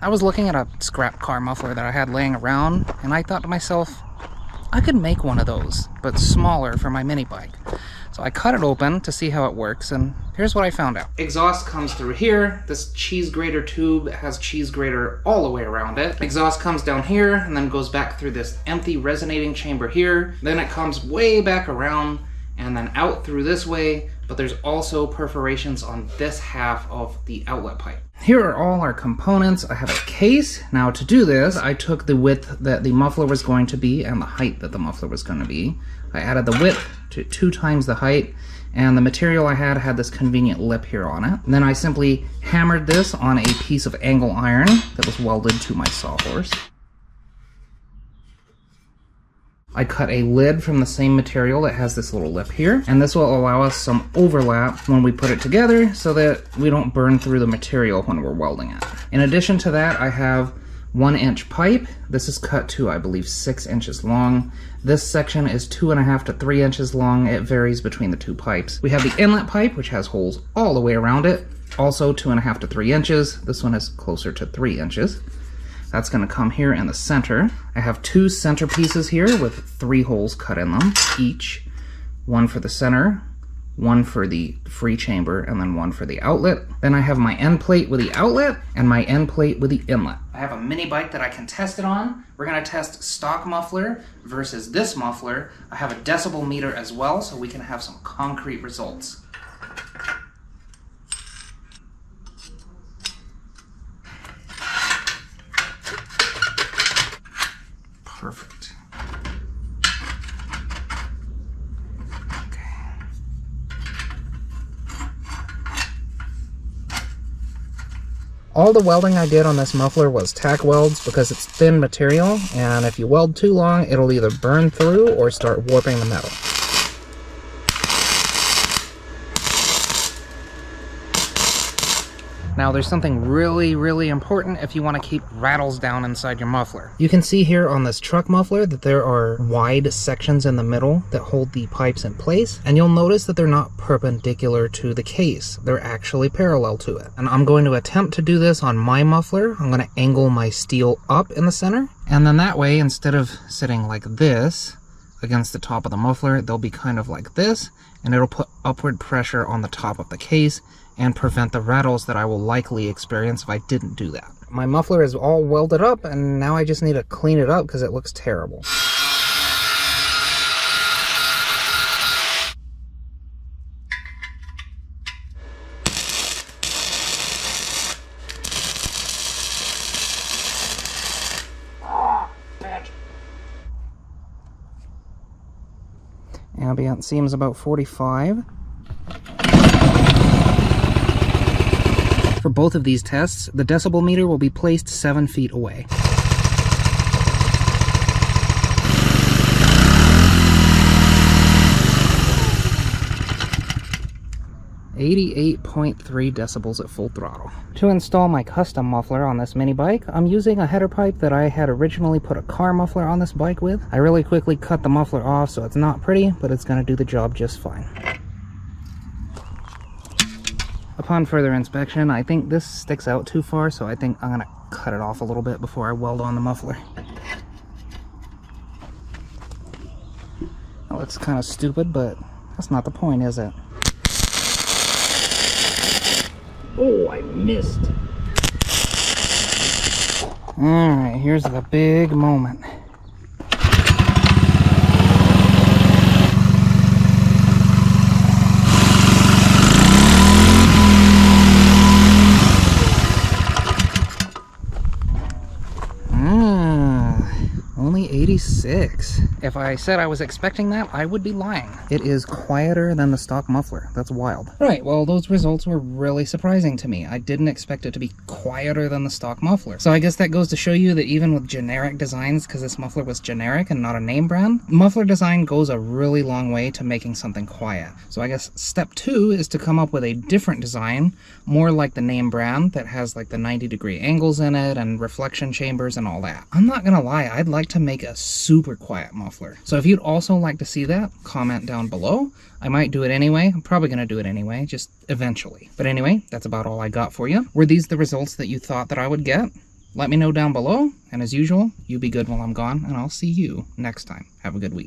I was looking at a scrap car muffler that I had laying around, and I thought to myself, I could make one of those, but smaller for my mini bike. So I cut it open to see how it works, and here's what I found out. Exhaust comes through here. This cheese grater tube has cheese grater all the way around it. Exhaust comes down here and then goes back through this empty resonating chamber here. Then it comes way back around and then out through this way, but there's also perforations on this half of the outlet pipe. Here are all our components. I have a case. Now to do this, I took the width that the muffler was going to be and the height that the muffler was going to be. I added the width to 2 times the height, and the material I had this convenient lip here on it. And then I simply hammered this on a piece of angle iron that was welded to my sawhorse. I cut a lid from the same material that has this little lip here, and this will allow us some overlap when we put it together so that we don't burn through the material when we're welding it. In addition to that, I have 1-inch pipe. This is cut to, I believe, 6 inches long. This section is 2.5 to 3 inches long. It varies between the 2 pipes. We have the inlet pipe, which has holes all the way around it, also 2.5 to 3 inches. This one is closer to 3 inches. That's going to come here in the center. I have 2 center pieces here with 3 holes cut in them each. One for the center, one for the free chamber, and then one for the outlet. Then I have my end plate with the outlet and my end plate with the inlet. I have a mini bike that I can test it on. We're going to test stock muffler versus this muffler. I have a decibel meter as well, so we can have some concrete results. Perfect. Okay. All the welding I did on this muffler was tack welds because it's thin material, and if you weld too long, it'll either burn through or start warping the metal. Now there's something really important if you want to keep rattles down inside your muffler. You can see here on this truck muffler that there are wide sections in the middle that hold the pipes in place, and you'll notice that they're not perpendicular to the case. They're actually parallel to it. And I'm going to attempt to do this on my muffler. I'm going to angle my steel up in the center, and then that way, instead of sitting like this against the top of the muffler, they'll be kind of like this, and it'll put upward pressure on the top of the case and prevent the rattles that I will likely experience if I didn't do that. My muffler is all welded up, and now I just need to clean it up because it looks terrible. Ambient seems about 45. For both of these tests, the decibel meter will be placed 7 feet away. 88.3 decibels at full throttle. To install my custom muffler on this mini bike, I'm using a header pipe that I had originally put a car muffler on this bike with. I really quickly cut the muffler off, so it's not pretty, but it's going to do the job just fine. Upon further inspection, I think this sticks out too far, so I think I'm going to cut it off a little bit before I weld on the muffler. Well, it's kind of stupid, but that's not the point, is it? Oh, I missed. Alright, here's the big moment. Only 86. If I said I was expecting that, I would be lying. It is quieter than the stock muffler. That's wild. Right, well, those results were really surprising to me. I didn't expect it to be quieter than the stock muffler. So I guess that goes to show you that even with generic designs, because this muffler was generic and not a name brand, muffler design goes a really long way to making something quiet. So I guess step 2 is to come up with a different design, more like the name brand that has like the 90-degree angles in it and reflection chambers and all that. I'm not gonna lie, I'd like to make a super quiet muffler. So if you'd also like to see that, comment down below. I might do it anyway. I'm probably going to do it anyway, just eventually. But anyway, that's about all I got for you. Were these the results that you thought that I would get? Let me know down below, and as usual, you be good while I'm gone, and I'll see you next time. Have a good week.